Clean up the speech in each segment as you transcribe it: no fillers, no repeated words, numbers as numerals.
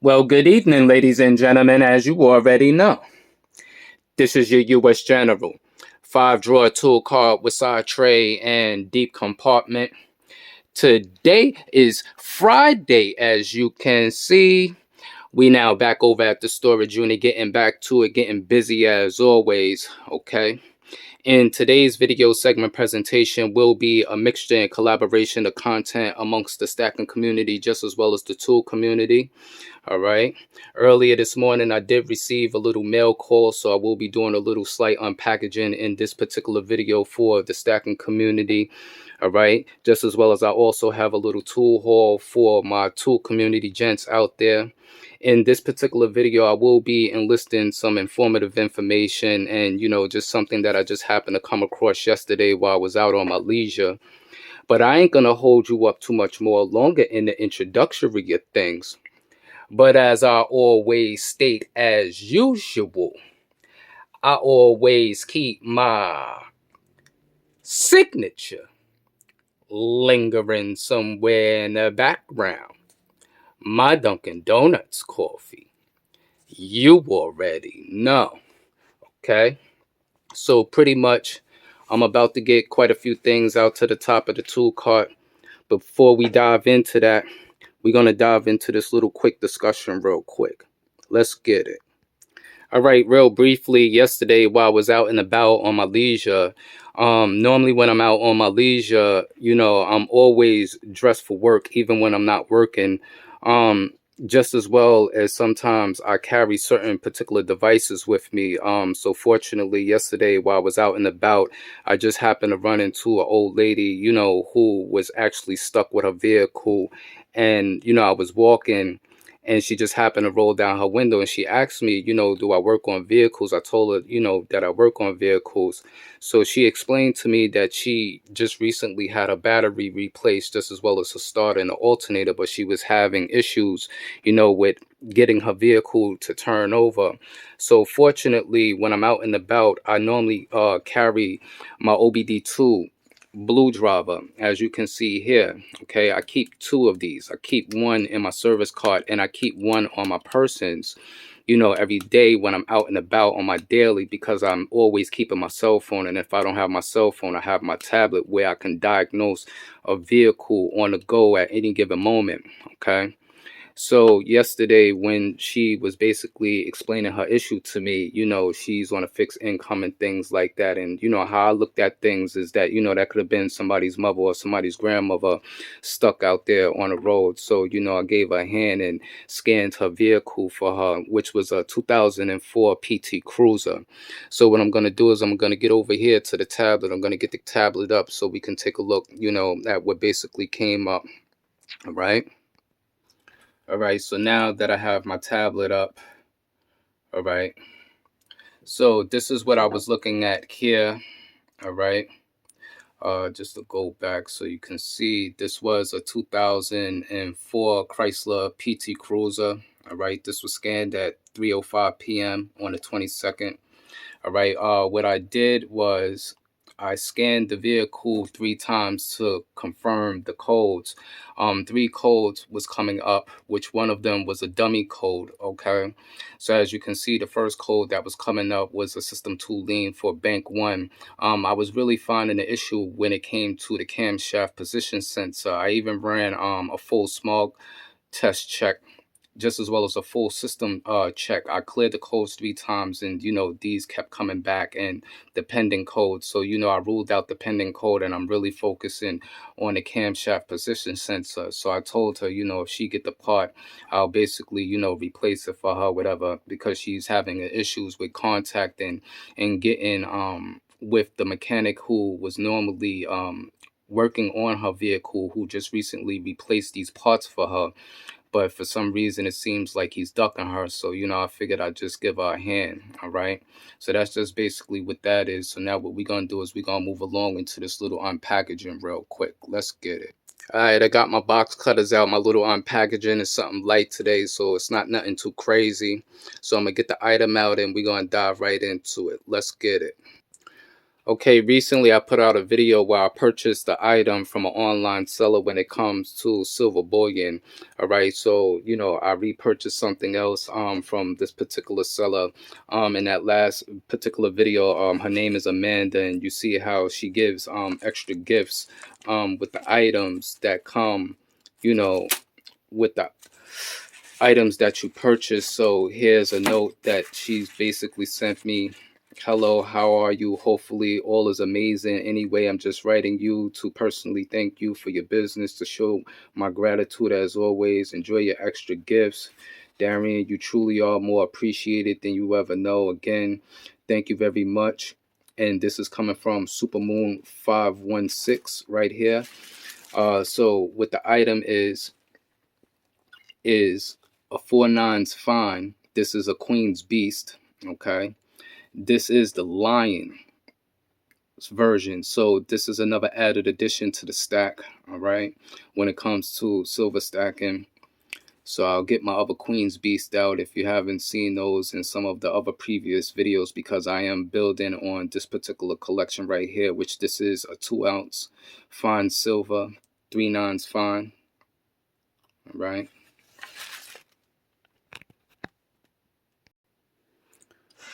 Well, good evening, ladies and gentlemen. As you already know, this is your U.S. General. 5-drawer tool card with side tray and deep compartment. Today is Friday, as you can see. We now back over at the storage unit, getting back to it, getting busy as always, okay? In today's video segment presentation will be a mixture and collaboration of content amongst the stacking community just as well as the tool community. All right. Earlier this morning, I did receive a little mail call, so I will be doing a little slight unpackaging in this particular video for the stacking community. All right. Just as well as I also have a little tool haul for my tool community gents out there. In this particular video, I will be enlisting some informative information and, just something that I just happened to come across yesterday while I was out on my leisure. But I ain't going to hold you up too much more longer in the introductory of things. But as I always state, as usual, I always keep my signature lingering somewhere in the background. My Dunkin' Donuts coffee. You already know. Okay? So pretty much, I'm about to get quite a few things out to the top of the tool cart. Before we dive into that, we're going to dive into this little quick discussion real quick. Let's get it. All right, real briefly, yesterday while I was out and about on my leisure, normally when I'm out on my leisure, I'm always dressed for work, even when I'm not working. Just as well as sometimes I carry certain particular devices with me. So fortunately, yesterday while I was out and about, I just happened to run into an old lady, who was actually stuck with her vehicle. And, I was walking and she just happened to roll down her window and she asked me, do I work on vehicles? I told her, that I work on vehicles. So she explained to me that she just recently had a battery replaced just as well as a starter and an alternator, but she was having issues, with getting her vehicle to turn over. So fortunately, when I'm out and about, I normally carry my OBD2 blue driver, as you can see here. Okay, I keep two of these. I keep one in my service cart and I keep one on my persons, every day when I'm out and about on my daily, because I'm always keeping my cell phone. And if I don't have my cell phone, I have my tablet where I can diagnose a vehicle on the go at any given moment. Okay. So yesterday when she was basically explaining her issue to me, she's on a fixed income and things like that. And, how I looked at things is that, that could have been somebody's mother or somebody's grandmother stuck out there on the road. So, I gave her a hand and scanned her vehicle for her, which was a 2004 PT Cruiser. So what I'm going to do is I'm going to get over here to the tablet. I'm going to get the tablet up so we can take a look, at what basically came up. All right. All right, so now that I have my tablet up, all right, so this is what I was looking at here, all right, just to go back so you can see, this was a 2004 Chrysler PT Cruiser, all right, this was scanned at 3:05 p.m. on the 22nd, all right, what I did was I scanned the vehicle 3 times to confirm the codes. 3 codes was coming up, which one of them was a dummy code, okay? So as you can see, the first code that was coming up was a system tool lean for bank 1. I was really finding the issue when it came to the camshaft position sensor. I even ran a full smog test check just as well as a full system check. I cleared the codes 3 times and, these kept coming back and the pending code. So, I ruled out the pending code and I'm really focusing on the camshaft position sensor. So I told her, if she get the part, I'll basically, replace it for her, whatever, because she's having issues with contacting and getting with the mechanic who was normally working on her vehicle, who just recently replaced these parts for her. But for some reason, it seems like he's ducking her. So, I figured I'd just give her a hand. All right. So that's just basically what that is. So now what we're going to do is we're going to move along into this little unpackaging real quick. Let's get it. All right. I got my box cutters out. My little unpackaging is something light today. So it's not nothing too crazy. So I'm going to get the item out and we're going to dive right into it. Let's get it. Okay, recently I put out a video where I purchased the item from an online seller when it comes to silver bullion. All right, so I repurchased something else from this particular seller. In that last particular video, her name is Amanda, and you see how she gives extra gifts with the items that come, you know, with the items that you purchase. So here's a note that she's basically sent me. Hello, how are you? Hopefully all is amazing. Anyway, I'm just writing you to personally thank you for your business, to show my gratitude as always. Enjoy your extra gifts. Darian, you truly are more appreciated than you ever know. Again, thank you very much. And this is coming from Supermoon 516 right here. So what the item is a 4/9 fine. This is a Queen's Beast. Okay. This is the Lion version. So this is another added addition to the stack. All right. When it comes to silver stacking. So I'll get my other Queen's Beast out if you haven't seen those in some of the other previous videos, because I am building on this particular collection right here, which this is a 2-ounce fine silver, 3/9 fine. All right.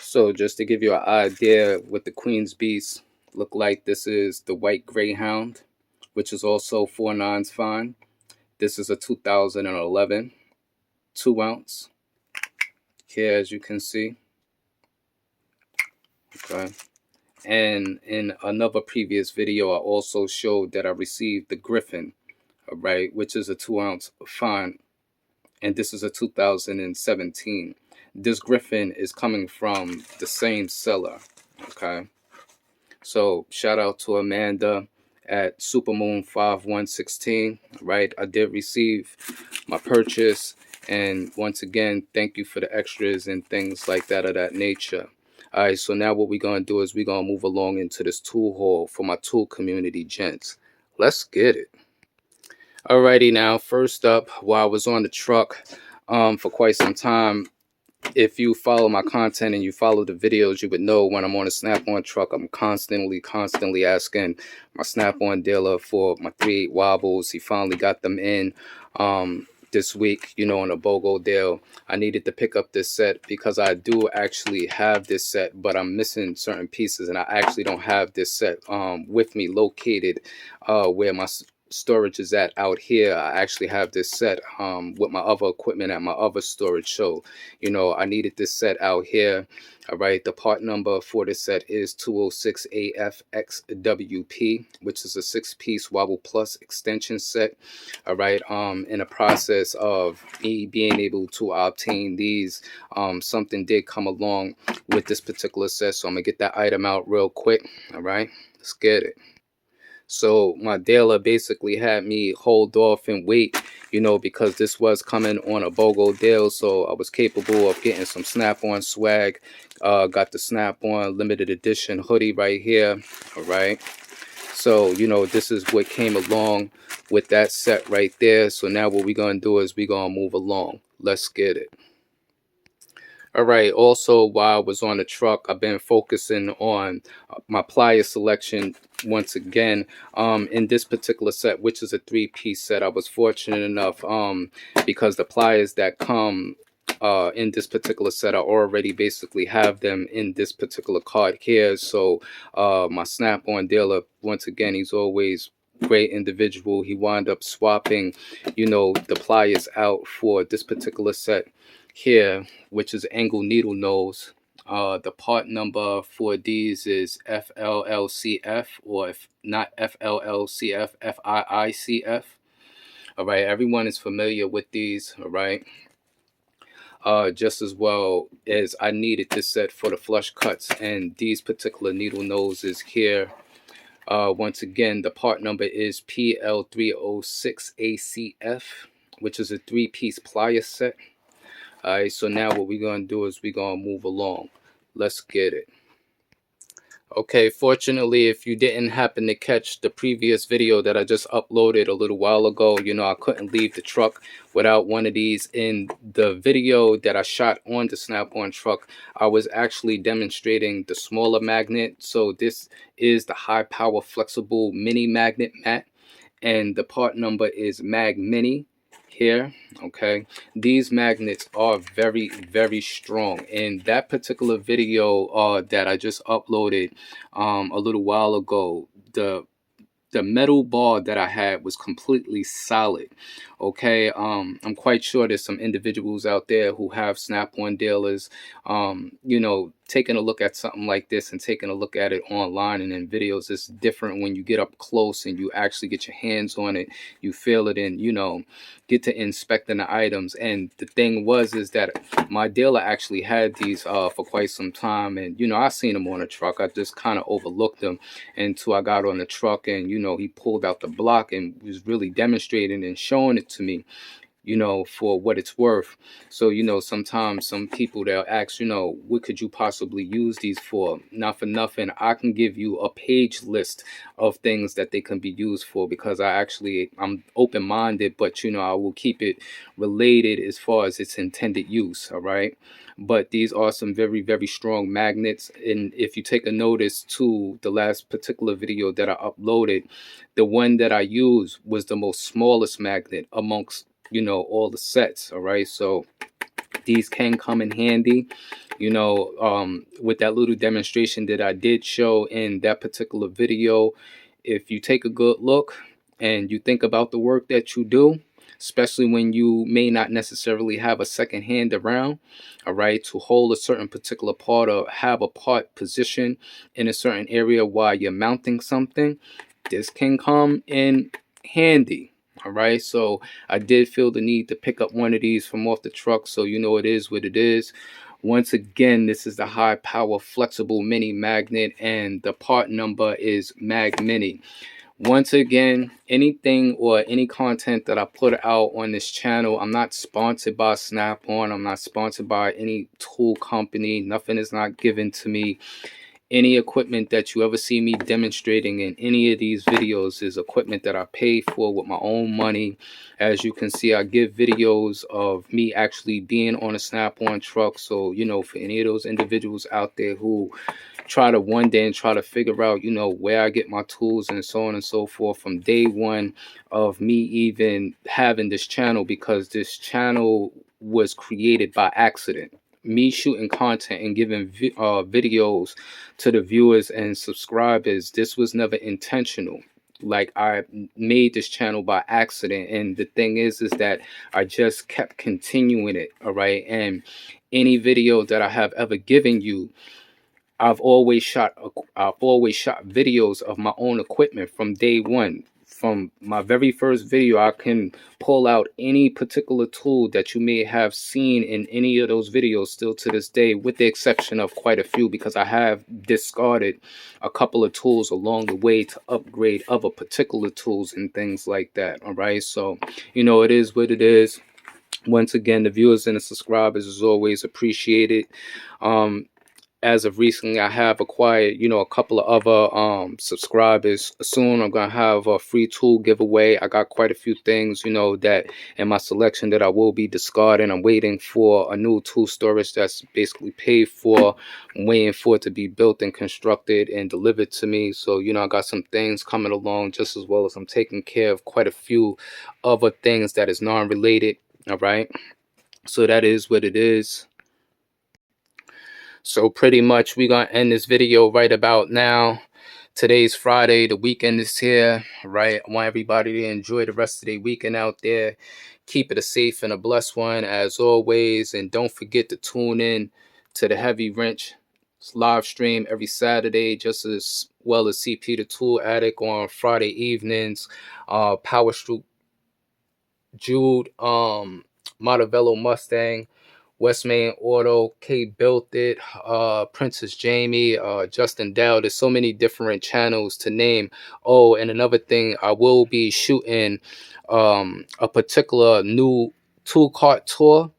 So just to give you an idea what the Queen's Beast look like, this is the White Greyhound, which is also 4/9 fine. This is a 2011 2-ounce here, as you can see. Okay. And in another previous video, I also showed that I received the Griffin, all right, which is a 2-ounce fine. And this is a 2017. This Griffin is coming from the same seller. Okay. So shout out to Amanda at Supermoon 5116. Right, I did receive my purchase, and once again, thank you for the extras and things like that of that nature. All right, so now what we're gonna do is we're gonna move along into this tool haul for my tool community, gents. Let's get it. Alrighty, now first up, while I was on the truck for quite some time, if you follow my content and you follow the videos, you would know when I'm on a snap-on truck, I'm constantly asking my snap-on dealer for my 3/8 wobbles. He finally got them in this week, on a BOGO deal. I needed to pick up this set because I do actually have this set, but I'm missing certain pieces, and I actually don't have this set with me located where my storage is at out here. I actually have this set with my other equipment at my other storage. So I needed this set out here. All right, the part number for this set is 206AFXWP, which is a 6-piece Wobble Plus extension set. All right, in the process of me being able to obtain these, something did come along with this particular set, so I'm gonna get that item out real quick. All right, let's get it. So my dealer basically had me hold off and wait, because this was coming on a BOGO deal. So I was capable of getting some snap-on swag. Got the snap-on limited edition hoodie right here. All right. So, this is what came along with that set right there. So now what we're going to do is we're going to move along. Let's get it. All right. Also, while I was on the truck, I've been focusing on my plier selection once again. In this particular set, which is a 3-piece set, I was fortunate enough because the pliers that come in this particular set, I already basically have them in this particular card here. So my snap-on dealer, once again, he's always great individual. He wound up swapping, the pliers out for this particular set here, which is angle needle nose. The part number for these is FLLCF, or if not FLLCF, FIICF. All right, everyone is familiar with these. All right. Just as well as I needed this set for the flush cuts, and these particular needle noses here. Once again, the part number is PL306ACF, which is a 3-piece plier set. Alright, so now what we're going to do is we're going to move along. Let's get it. Okay, fortunately, if you didn't happen to catch the previous video that I just uploaded a little while ago, I couldn't leave the truck without one of these. In the video that I shot on the Snap-on truck, I was actually demonstrating the smaller magnet. So this is the high power flexible mini magnet mat, and the part number is mag mini here. Okay, these magnets are very, very strong. In that particular video that I just uploaded a little while ago, the metal bar that I had was completely solid. Okay, I'm quite sure there's some individuals out there who have Snap-on dealers, taking a look at something like this and taking a look at it online and in videos. It's different when you get up close and you actually get your hands on it, you feel it, and get to inspecting the items. And the thing is that my dealer actually had these for quite some time, and I seen them on a truck. I just kind of overlooked them until I got on the truck, and he pulled out the block and was really demonstrating and showing it to me, for what it's worth. So, sometimes some people, they'll ask, what could you possibly use these for? Not for nothing, I can give you a page list of things that they can be used for, because I'm open-minded, but I will keep it related as far as its intended use. All right. But these are some very, very strong magnets. And if you take a notice to the last particular video that I uploaded, the one that I used was the most smallest magnet amongst all the sets. All right, so these can come in handy, with that little demonstration that I did show in that particular video. If you take a good look and you think about the work that you do, especially when you may not necessarily have a second hand around, all right, to hold a certain particular part or have a part position in a certain area while you're mounting something, this can come in handy. All right, so I did feel the need to pick up one of these from off the truck, so it is what it is. Once again, this is the high power flexible mini magnet, and the part number is mag mini. Once again, anything or any content that I put out on this channel, I'm not sponsored by Snap-on. I'm not sponsored by any tool company. Nothing is not given to me. Any equipment that you ever see me demonstrating in any of these videos is equipment that I pay for with my own money. As you can see, I give videos of me actually being on a Snap-on truck. So, for any of those individuals out there who try to one day and try to figure out, where I get my tools and so on and so forth, from day one of me even having this channel, because this channel was created by accident. Me shooting content and giving videos to the viewers and subscribers, this was never intentional. Like, I made this channel by accident, and the thing is that I just kept continuing it. All right, and any video that I have ever given you, I've always shot videos of my own equipment from day one. From my very first video, I can pull out any particular tool that you may have seen in any of those videos still to this day, with the exception of quite a few, because I have discarded a couple of tools along the way to upgrade other particular tools and things like that. All right, so it is what it is. Once again, the viewers and the subscribers is always appreciated. As of recently, I have acquired, a couple of other subscribers. Soon I'm gonna have a free tool giveaway. I got quite a few things, that in my selection that I will be discarding. I'm waiting for a new tool storage that's basically paid for. I'm waiting for it to be built and constructed and delivered to me. So, I got some things coming along, just as well as I'm taking care of quite a few other things that is non-related. All right, so that is what it is. So pretty much we're going to end this video right about now. Today's Friday. The weekend is here, right? I want everybody to enjoy the rest of their weekend out there. Keep it a safe and a blessed one as always. And don't forget to tune in to the Heavy Wrench live stream every Saturday, just as well as CP the Tool Addict on Friday evenings. Power Stroke Jude, Montevello Mustang, West Main Auto, K Built It, Princess Jamie, Justin Dow. There's so many different channels to name. Oh, and another thing, I will be shooting a particular new tool cart tour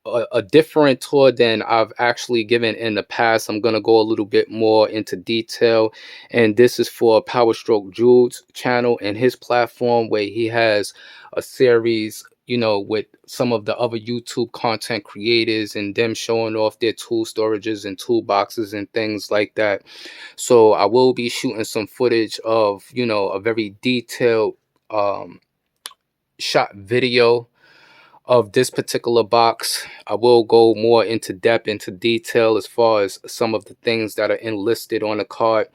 a different tour than I've actually given in the past. I'm gonna go a little bit more into detail, and this is for Power Stroke Jude's channel and his platform, where he has a series, you know, with some of the other YouTube content creators and them showing off their tool storages and toolboxes and things like that. So I will be shooting some footage of, you know, a very detailed um shot video of this particular box. I will go more into depth, into detail, as far as some of the things that are enlisted on the card.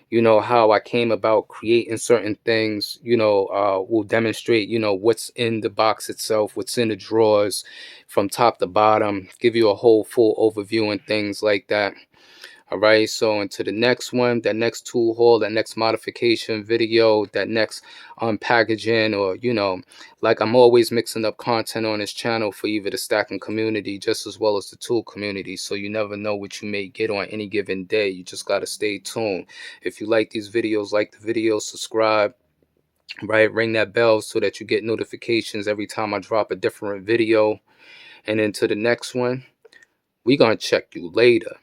You know, how I came about creating certain things. You know, will demonstrate, you know, what's in the box itself, what's in the drawers from top to bottom, give you a whole full overview and things like that. All right, so into the next one, that next tool haul, that next modification video, that next unpackaging, or, you know, like I'm always mixing up content on this channel for either the stacking community just as well as the tool community. So you never know what you may get on any given day. You just got to stay tuned. If you like these videos, like the video, subscribe, right? Ring that bell so that you get notifications every time I drop a different video. And into the next one, we gonna check you later.